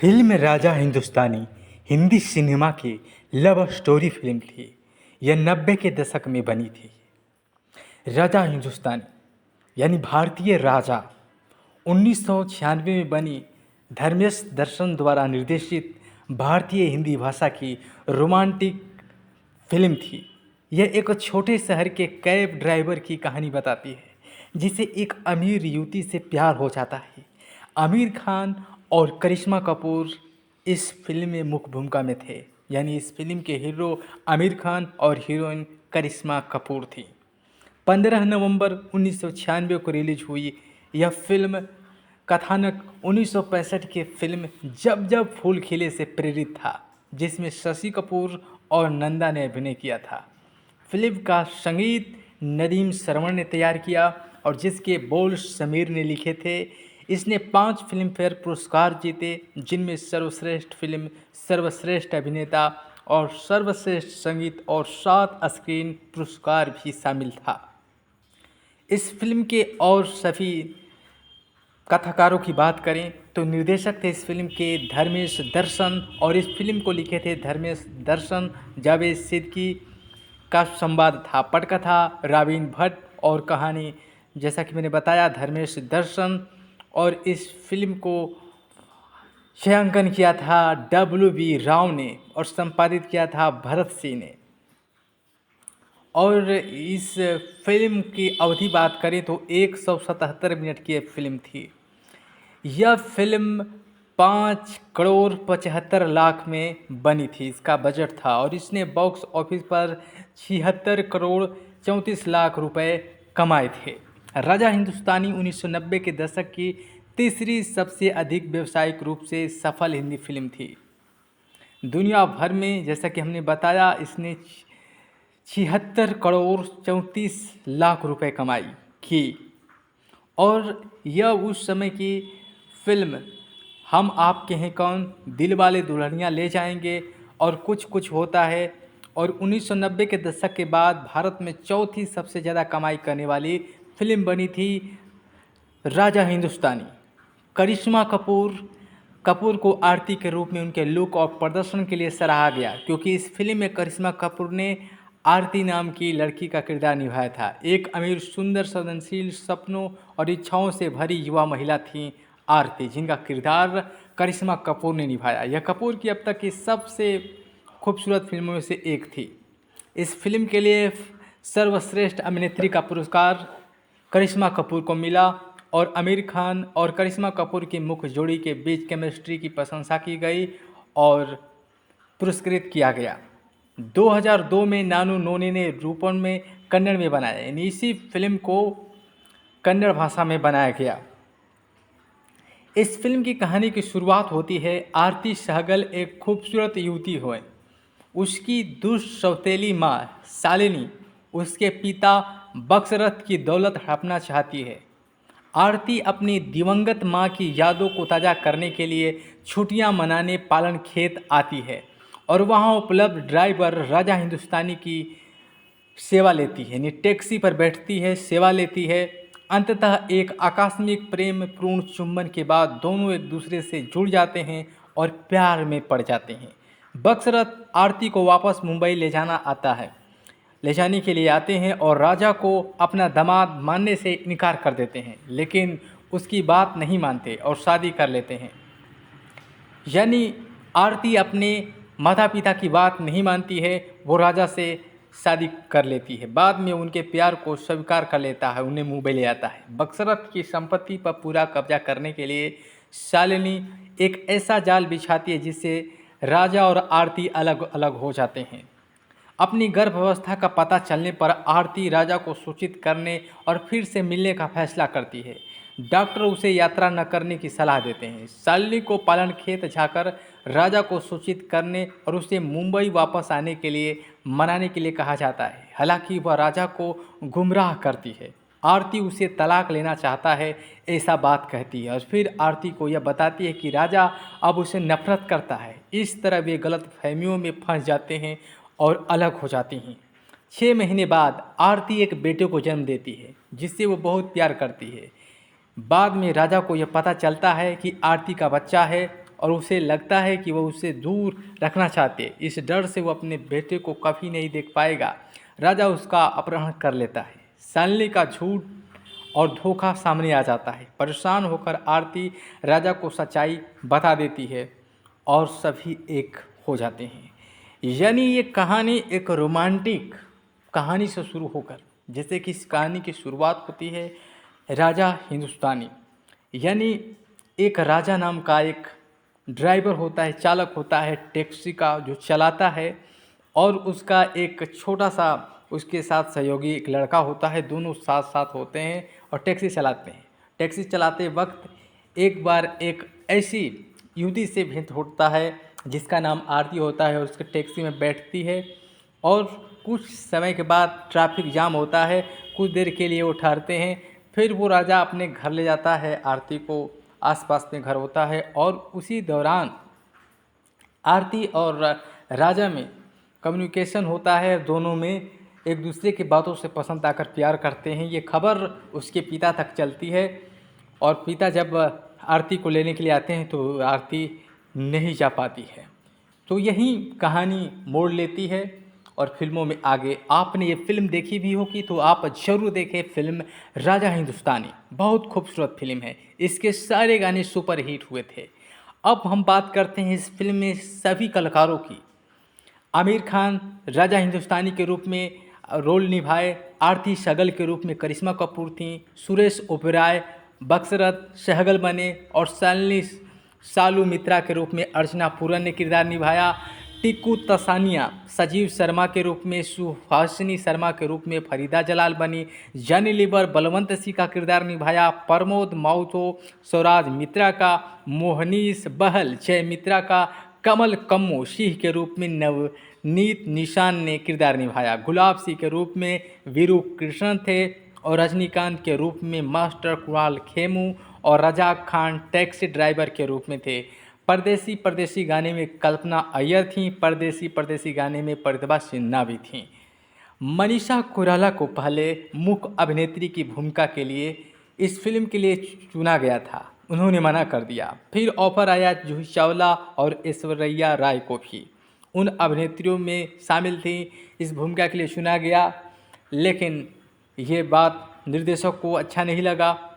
Film Raja Hindustani Hindi cinema की love story film थी। यह 90 के दशक में बनी थी। राजा हिंदुस्तानी यानी भारतीय राजा 1996 में बनी धर्मेश दर्शन द्वारा निर्देशित भारतीय हिंदी भाषा की रोमांटिक फिल्म थी। यह एक छोटे शहर के कैब ड्राइवर की कहानी बताती है जिसे एक अमीर युवती से प्यार हो जाता है। आमिर खान और करिश्मा कपूर इस फिल्म में मुख्य भूमिका में थे, यानी इस फिल्म के हीरो आमिर खान और हीरोइन करिश्मा कपूर थी। 15 नवंबर 1996 को रिलीज हुई यह फिल्म कथानक 1965 की फिल्म जब जब फूल खिले से प्रेरित था, जिसमें शशि कपूर और नंदा ने अभिनय किया था। फिल्म का संगीत नदीम श्रवण ने तैयार किया और जिसके बोल समीर ने लिखे थे। इसने 5 फिल्मफेयर पुरस्कार जीते, जिनमें सर्वश्रेष्ठ फिल्म, सर्वश्रेष्ठ अभिनेता और सर्वश्रेष्ठ संगीत और 7 स्क्रीन पुरस्कार भी शामिल था। इस फिल्म के और सभी कथाकारों की बात करें तो निर्देशक थे इस फिल्म के धर्मेश दर्शन और इस फिल्म को लिखे थे धर्मेश दर्शन। जावेद सिद्दीकी का संवाद था, पटकथा रावीन भट्ट और कहानी जैसा कि मैंने बताया धर्मेश दर्शन। और इस फिल्म को छायांकन किया था W.B. राव ने और संपादित किया था भरत सिंह ने। और इस फिल्म की अवधि बात करें तो 177 मिनट की फिल्म थी। यह फिल्म 5 करोड़ 75 लाख में बनी थी, इसका बजट था, और इसने बॉक्स ऑफिस पर 76 करोड़ 34 लाख रुपए कमाए थे। राजा हिंदुस्तानी 1990 के दशक की तीसरी सबसे अधिक व्यावसायिक रूप से सफल हिंदी फिल्म थी। दुनिया भर में जैसा कि हमने बताया इसने 76 करोड़ 34 लाख रुपए कमाई की। और यह उस समय की फिल्म हम आपके हैं कौन, दिलवाले दुल्हनिया ले जाएंगे और कुछ कुछ होता है, और 1990 के दशक के बाद भारत में चौथी सबसे ज़्यादा कमाई करने वाली फिल्म बनी थी राजा हिंदुस्तानी। करिश्मा कपूर को आरती के रूप में उनके लुक और प्रदर्शन के लिए सराहा गया, क्योंकि इस फिल्म में करिश्मा कपूर ने आरती नाम की लड़की का किरदार निभाया था। एक अमीर, सुंदर, संवेदनशील, सपनों और इच्छाओं से भरी युवा महिला थी आरती, जिनका किरदार करिश्मा कपूर ने निभाया। यह कपूर की अब तक की सबसे खूबसूरत फिल्मों में से एक थी। इस फिल्म के लिए सर्वश्रेष्ठ अभिनेत्री का पुरस्कार करिश्मा कपूर को मिला और आमिर खान और करिश्मा कपूर की मुख्य जोड़ी के बीच केमिस्ट्री की प्रशंसा की गई और पुरस्कृत किया गया। 2002 में नानू नोनी ने रूपन में कन्नड़ में बनाया, यानी इसी फिल्म को कन्नड़ भाषा में बनाया गया। इस फिल्म की कहानी की शुरुआत होती है आरती सहगल एक खूबसूरत युवती हुए, उसकी दुष्ट सौतेली माँ शालिनी उसके पिता बक्सरथ की दौलत हड़पना चाहती है। आरती अपनी दिवंगत माँ की यादों को ताज़ा करने के लिए छुट्टियां मनाने पालन खेत आती है और वहां उपलब्ध ड्राइवर राजा हिंदुस्तानी की सेवा लेती है, यानी टैक्सी पर बैठती है, सेवा लेती है। अंततः एक आकस्मिक प्रेम पूर्ण चुंबन के बाद दोनों एक दूसरे से जुड़ जाते हैं और प्यार में पड़ जाते हैं। बक्सरथ आरती को वापस मुंबई ले जाने के लिए आते हैं और राजा को अपना दामाद मानने से इनकार कर देते हैं, लेकिन उसकी बात नहीं मानते और शादी कर लेते हैं। यानी आरती अपने माता पिता की बात नहीं मानती है, वो राजा से शादी कर लेती है। बाद में उनके प्यार को स्वीकार कर लेता है, उन्हें मुंबई ले आता है। बक्सरथ की संपत्ति पर पूरा कब्जा करने के लिए शालिनी एक ऐसा जाल बिछाती है जिससे राजा और आरती अलग अलग हो जाते हैं। अपनी गर्भावस्था का पता चलने पर आरती राजा को सूचित करने और फिर से मिलने का फैसला करती है। डॉक्टर उसे यात्रा न करने की सलाह देते हैं। शालिनी को पालन खेत जाकर राजा को सूचित करने और उसे मुंबई वापस आने के लिए मनाने के लिए कहा जाता है। हालांकि वह राजा को गुमराह करती है। आरती उसे तलाक लेना चाहता है ऐसा बात कहती है और फिर आरती को यह बताती है कि राजा अब उसे नफरत करता है। इस तरह वे गलत फहमियों में फंस जाते हैं और अलग हो जाती हैं। 6 महीने बाद आरती एक बेटे को जन्म देती है जिससे वो बहुत प्यार करती है। बाद में राजा को यह पता चलता है कि आरती का बच्चा है और उसे लगता है कि वह उसे दूर रखना चाहते। इस डर से वो अपने बेटे को कभी नहीं देख पाएगा। राजा उसका अपहरण कर लेता है। शालिनी का झूठ और धोखा सामने आ जाता है। परेशान होकर आरती राजा को सच्चाई बता देती है और सभी एक हो जाते हैं। यानी ये कहानी एक रोमांटिक कहानी से शुरू होकर, जैसे कि इस कहानी की शुरुआत होती है राजा हिंदुस्तानी, यानी एक राजा नाम का एक ड्राइवर होता है, चालक होता है टैक्सी का जो चलाता है, और उसका एक छोटा सा उसके साथ सहयोगी एक लड़का होता है। दोनों साथ साथ होते हैं और टैक्सी चलाते हैं। टैक्सी चलाते वक्त एक बार एक ऐसी युवती से भेंट होता है जिसका नाम आरती होता है, और उसके टैक्सी में बैठती है और कुछ समय के बाद ट्रैफिक जाम होता है। कुछ देर के लिए वो ठहरते हैं, फिर वो राजा अपने घर ले जाता है आरती को। आसपास में घर होता है और उसी दौरान आरती और राजा में कम्युनिकेशन होता है। दोनों में एक दूसरे की बातों से पसंद आकर प्यार करते हैं। ये खबर उसके पिता तक चलती है और पिता जब आरती को लेने के लिए आते हैं तो आरती नहीं जा पाती है। तो यही कहानी मोड़ लेती है और फिल्मों में आगे। आपने ये फिल्म देखी भी होगी तो आप ज़रूर देखें फिल्म राजा हिंदुस्तानी। बहुत खूबसूरत फिल्म है, इसके सारे गाने सुपर हिट हुए थे। अब हम बात करते हैं इस फिल्म में सभी कलाकारों की। आमिर खान राजा हिंदुस्तानी के रूप में रोल निभाए, आरती सगल के रूप में करिश्मा कपूर थी, सुरेश ओबेरॉय बक्सरत सहगल बने, और शालिनी सालू मित्रा के रूप में अर्चना पूरन ने किरदार निभाया। टिक्कू तसानिया संजीव शर्मा के रूप में, सुहासिनी शर्मा के रूप में फरीदा जलाल बनी, जॉनी लीवर बलवंत सिंह का किरदार निभाया, प्रमोद माउतो स्वराज मित्रा का, मोहनीश बहल जय मित्रा का, कमल कम्मो सिंह के रूप में नवनीत निशान ने किरदार निभाया, गुलाब सिंह के रूप में वीरू कृष्णन थे, और रजनीकांत के रूप में मास्टर कुणाल खेमू, और रजाक खान टैक्सी ड्राइवर के रूप में थे। परदेसी परदेसी गाने में कल्पना अय्यर थीं, परदेसी परदेसी गाने में प्रतिभा सिन्हा भी थीं। मनीषा कोइराला को पहले मुख्य अभिनेत्री की भूमिका के लिए इस फिल्म के लिए चुना गया था, उन्होंने मना कर दिया। फिर ऑफर आया जूही चावला और ऐश्वर्या राय को भी, उन अभिनेत्रियों में शामिल थी, इस भूमिका के लिए चुना गया। लेकिन ये बात निर्देशक को अच्छा नहीं लगा,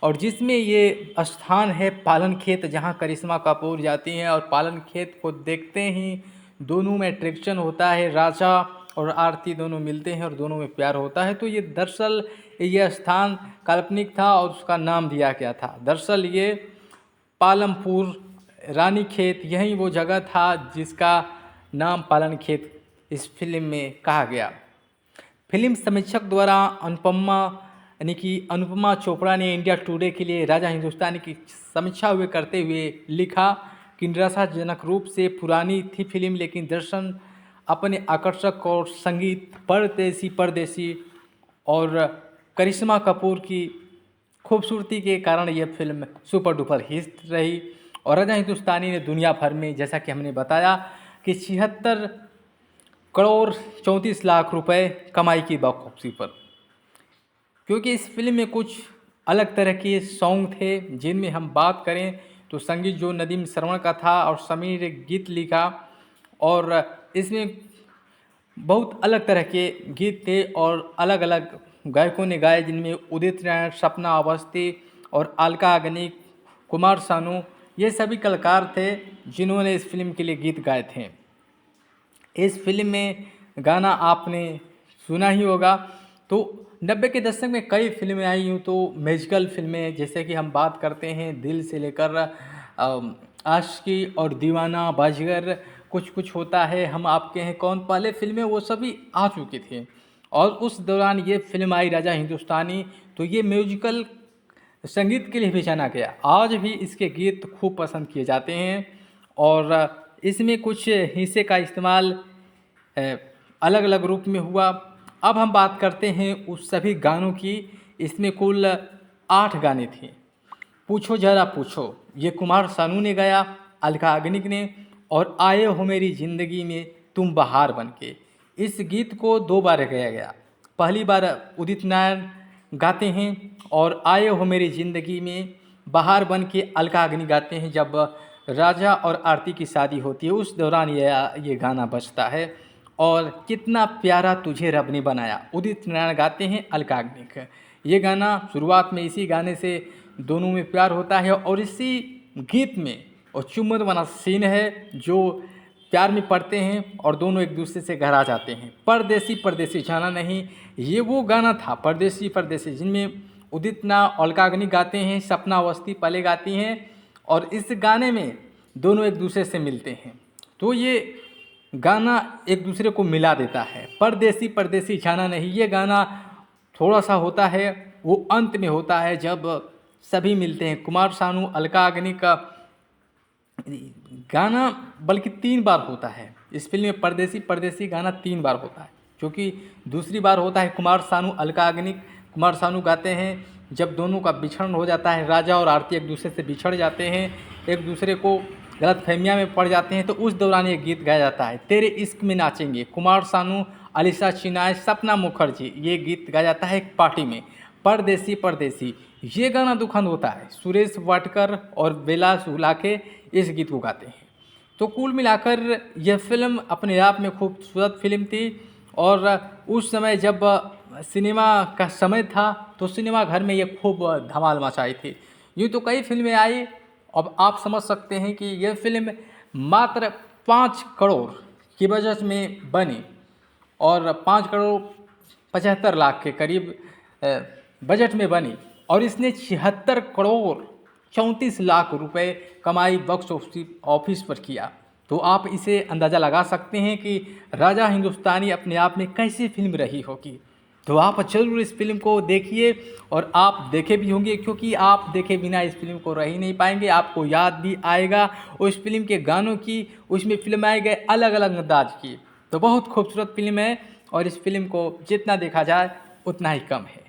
और जिसमें ये स्थान है पालन खेत, जहाँ करिश्मा कपूर जाती हैं और पालन खेत को देखते ही दोनों में अट्रैक्शन होता है। राजा और आरती दोनों मिलते हैं और दोनों में प्यार होता है। तो ये दरअसल ये स्थान काल्पनिक था और उसका नाम दिया गया था। दरअसल ये पालमपुर रानी खेत, यही वो जगह था जिसका नाम पालन खेत इस फिल्म में कहा गया। फिल्म समीक्षक द्वारा अनुपमा चोपड़ा ने इंडिया टुडे के लिए राजा हिंदुस्तानी की समीक्षा करते हुए लिखा कि निराशाजनक रूप से पुरानी थी फिल्म, लेकिन दर्शन अपने आकर्षक और संगीत परदेसी परदेसी और करिश्मा कपूर की खूबसूरती के कारण यह फिल्म सुपर डुपर हिट रही। और राजा हिंदुस्तानी ने दुनिया भर में, जैसा कि हमने बताया, कि 76 करोड़ 34 लाख रुपए कमाई की बॉक्स ऑफिस पर, क्योंकि इस फिल्म में कुछ अलग तरह के सॉन्ग थे। जिनमें हम बात करें तो संगीत जो नदीम श्रवण का था और समीर ने गीत लिखा, और इसमें बहुत अलग तरह के गीत थे और अलग अलग गायकों ने गाए, जिनमें उदित नारायण, सपना अवस्थी और अलका याग्निक, कुमार सानू, ये सभी कलाकार थे जिन्होंने इस फिल्म के लिए गीत गाए थे। इस फिल्म में गाना आपने सुना ही होगा। तो 90 के दशक में कई फिल्में आई हूँ, तो म्यूजिकल फिल्में, जैसे कि हम बात करते हैं दिल से लेकर आशिकी और दीवाना, बाजीगर, कुछ कुछ होता है, हम आपके हैं कौन, पहले फिल्में वो सभी आ चुकी थी। और उस दौरान ये फिल्म आई राजा हिंदुस्तानी, तो ये म्यूजिकल संगीत के लिए भी जाना गया। आज भी इसके गीत खूब पसंद किए जाते हैं और इसमें कुछ हिस्से का इस्तेमाल अलग अलग रूप में हुआ। अब हम बात करते हैं उस सभी गानों की। इसमें कुल 8 गाने थे। पूछो जरा पूछो, ये कुमार सानू ने गाया, अलका याग्निक ने, और आए हो मेरी ज़िंदगी में तुम बहार बनके। इस गीत को 2 बार गाया गया। पहली बार उदित नारायण गाते हैं और आए हो मेरी ज़िंदगी में बहार बन के अलका याग्निक गाते हैं। जब राजा और आरती की शादी होती है, उस दौरान ये गाना बजता है। और कितना प्यारा तुझे रब ने बनाया, उदित नारायण गाते हैं, अलका याग्निक। ये गाना शुरुआत में इसी गाने से दोनों में प्यार होता है और इसी गीत में और चुम्बन वाला सीन है जो प्यार में पड़ते हैं और दोनों एक दूसरे से घर आ जाते हैं। परदेसी परदेसी जाना नहीं, ये वो गाना था परदेसी परदेसी, जिनमें उदित नारायण अलका याग्निक गाते हैं, सपना अवस्थी पहले गाती हैं और इस गाने में दोनों एक दूसरे से मिलते हैं। तो ये गाना एक दूसरे को मिला देता है। परदेसी परदेसी जाना नहीं, ये गाना थोड़ा सा होता है वो अंत में होता है जब सभी मिलते हैं। कुमार सानू अलका याग्निक का गाना बल्कि 3 बार होता है इस फिल्म में। परदेसी परदेसी गाना 3 बार होता है, क्योंकि दूसरी बार होता है कुमार सानू अलका याग्निक। कुमार सानू गाते हैं जब दोनों का बिछड़न हो जाता है, राजा और आरती एक दूसरे से बिछड़ जाते हैं, एक दूसरे को गलतफहमियाँ में पड़ जाते हैं, तो उस दौरान ये गीत गाया जाता है। तेरे इश्क में नाचेंगे, कुमार सानू, अलीशा चिनाय, सपना मुखर्जी, ये गीत गाया जाता है एक पार्टी में। परदेसी परदेसी ये गाना दुखद होता है, सुरेश वाडकर और बेला सुलाखे इस गीत को गाते हैं। तो कुल मिलाकर यह फिल्म अपने आप में खूबसूरत फिल्म थी और उस समय जब सिनेमा का समय था तो सिनेमा घर में ये खूब धमाल मचाई थी। यूँ तो कई फिल्में आई, अब आप समझ सकते हैं कि यह फिल्म मात्र 5 करोड़ की बजट में बनी और 5 करोड़ 75 लाख के करीब बजट में बनी और इसने 76 करोड़ 34 लाख रुपए कमाई बॉक्स ऑफिस पर किया। तो आप इसे अंदाज़ा लगा सकते हैं कि राजा हिंदुस्तानी अपने आप में कैसी फिल्म रही होगी। तो आप जरूर इस फिल्म को देखिए और आप देखे भी होंगे, क्योंकि आप देखे बिना इस फिल्म को रह ही नहीं पाएंगे। आपको याद भी आएगा उस फिल्म के गानों की, उसमें फिल्माए गए अलग अलग अंदाज की। तो बहुत खूबसूरत फिल्म है और इस फिल्म को जितना देखा जाए उतना ही कम है।